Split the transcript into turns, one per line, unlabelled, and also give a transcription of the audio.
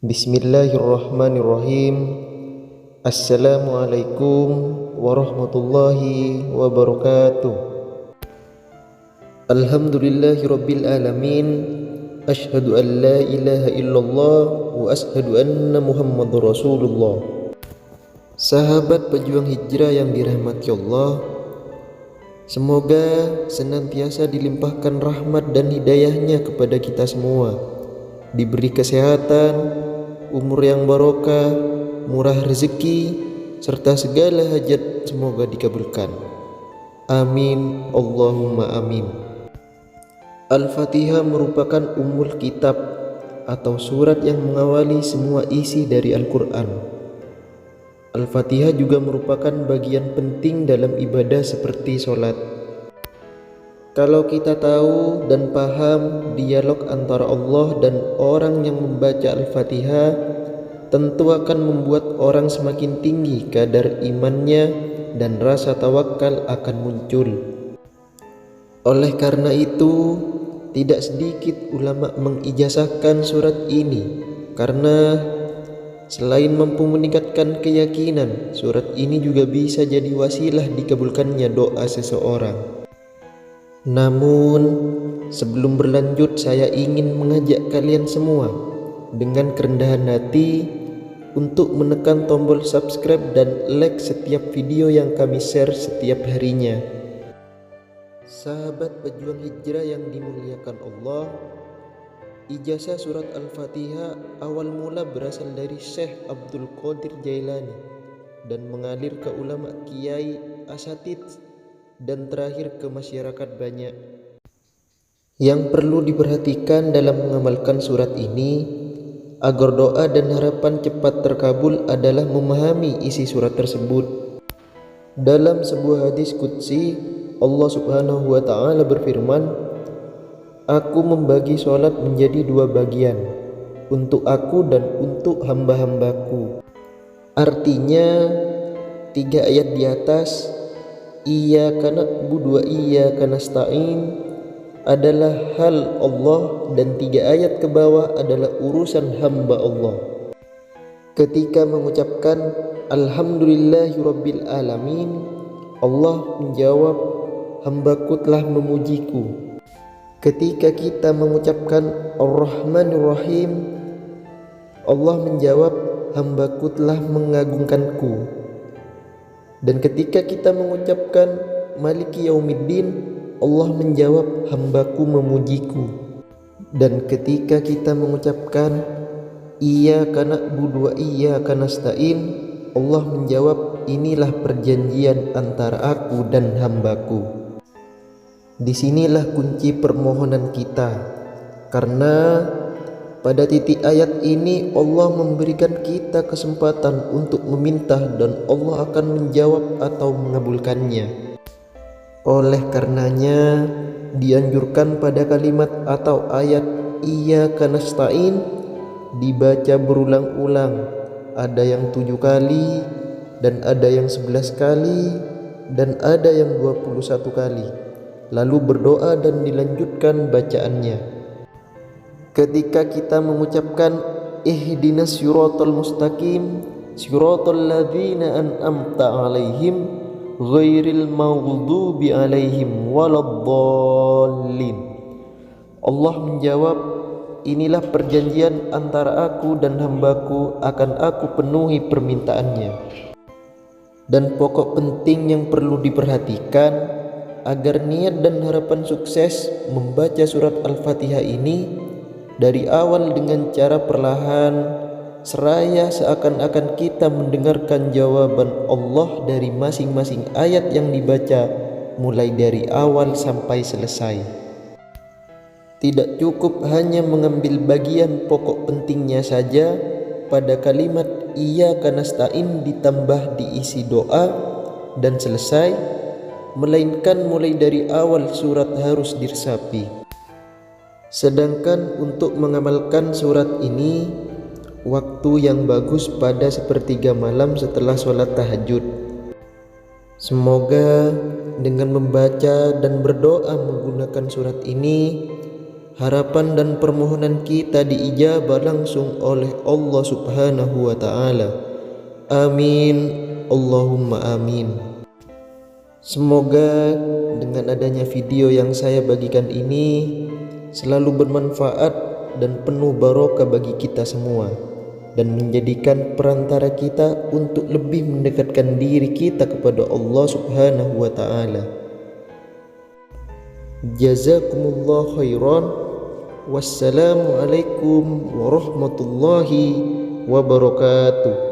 Bismillahirrahmanirrahim. Assalamualaikum warahmatullahi wabarakatuh. Alhamdulillahi rabbil alamin. Ashhadu an la ilaha illallah wa ashhadu anna muhammadur rasulullah. Sahabat pejuang hijrah yang dirahmati Allah, semoga senantiasa dilimpahkan rahmat dan hidayahnya kepada kita semua, diberi kesehatan, umur yang barokah, murah rezeki, serta segala hajat semoga dikabulkan. Amin, Allahumma amin. Al-Fatihah merupakan ummul kitab atau surat yang mengawali semua isi dari Al-Quran. Al-Fatihah juga merupakan bagian penting dalam ibadah seperti sholat. Kalau kita tahu dan paham dialog antara Allah dan orang yang membaca Al-Fatihah, tentu akan membuat orang semakin tinggi kadar imannya dan rasa tawakal akan muncul. Oleh karena itu, tidak sedikit ulama mengijazahkan surat ini karena selain mampu meningkatkan keyakinan, surat ini juga bisa jadi wasilah dikabulkannya doa seseorang. Namun, sebelum berlanjut, saya ingin mengajak kalian semua dengan kerendahan hati untuk menekan tombol subscribe dan like setiap video yang kami share setiap harinya. Sahabat pejuang hijrah yang dimuliakan Allah, ijazah surat Al-Fatihah awal mula berasal dari Syekh Abdul Qadir Jailani dan mengalir ke ulama, kiai, asatid, dan terakhir ke masyarakat banyak. Yang perlu diperhatikan dalam mengamalkan surat ini agar doa dan harapan cepat terkabul adalah memahami isi surat tersebut. Dalam sebuah hadis qudsi, Allah Subhanahu wa ta'ala berfirman, "Aku membagi sholat menjadi dua bagian, untuk aku dan untuk hamba-hambaku." Artinya, 3 ayat di atas, Iyyaka na'budu wa iyyaka nasta'in, adalah hal Allah, dan 3 ayat ke bawah adalah urusan hamba Allah. Ketika mengucapkan Alhamdulillahi rabbil alamin, Allah menjawab, hambaku telah memujiku. Ketika kita mengucapkan Ar-Rahmanir Rahim, Allah menjawab, hambaku telah mengagungkanku. Dan ketika kita mengucapkan Maliki Yaumiddin, Allah menjawab, hambaku memujiku. Dan ketika kita mengucapkan Iyyaka na'budu wa iyyaka nasta'in, Allah menjawab, inilah perjanjian antara aku dan hambaku. Disinilah kunci permohonan kita, karena pada titik ayat ini Allah memberikan kita kesempatan untuk meminta dan Allah akan menjawab atau mengabulkannya. Oleh karenanya dianjurkan pada kalimat atau ayat Iyyaka nasta'in dibaca berulang-ulang, ada yang 7 kali dan ada yang 11 kali dan ada yang 21 kali, lalu berdoa dan dilanjutkan bacaannya. Ketika kita mengucapkan ihdinas siratal mustaqim siratal ladzina an'amta alaihim ghairil maghdubi alaihim waladdallin, Allah menjawab, inilah perjanjian antara aku dan hambaku, akan aku penuhi permintaannya. Dan pokok penting yang perlu diperhatikan agar niat dan harapan sukses membaca surat Al-Fatihah ini dari awal dengan cara perlahan, seraya seakan-akan kita mendengarkan jawaban Allah dari masing-masing ayat yang dibaca mulai dari awal sampai selesai. Tidak cukup hanya mengambil bagian pokok pentingnya saja pada kalimat Iyyaka nasta'in ditambah diisi doa dan selesai, melainkan mulai dari awal surat harus diresapi. Sedangkan untuk mengamalkan surat ini, waktu yang bagus pada sepertiga malam setelah sholat tahajud. Semoga dengan membaca dan berdoa menggunakan surat ini, harapan dan permohonan kita diijabah langsung oleh Allah Subhanahu wa taala. Amin, Allahumma amin. Semoga dengan adanya video yang saya bagikan ini selalu bermanfaat dan penuh barokah bagi kita semua, dan menjadikan perantara kita untuk lebih mendekatkan diri kita kepada Allah Subhanahu wa taala. Jazakumullah khairan. Wassalamualaikum warahmatullahi wabarakatuh.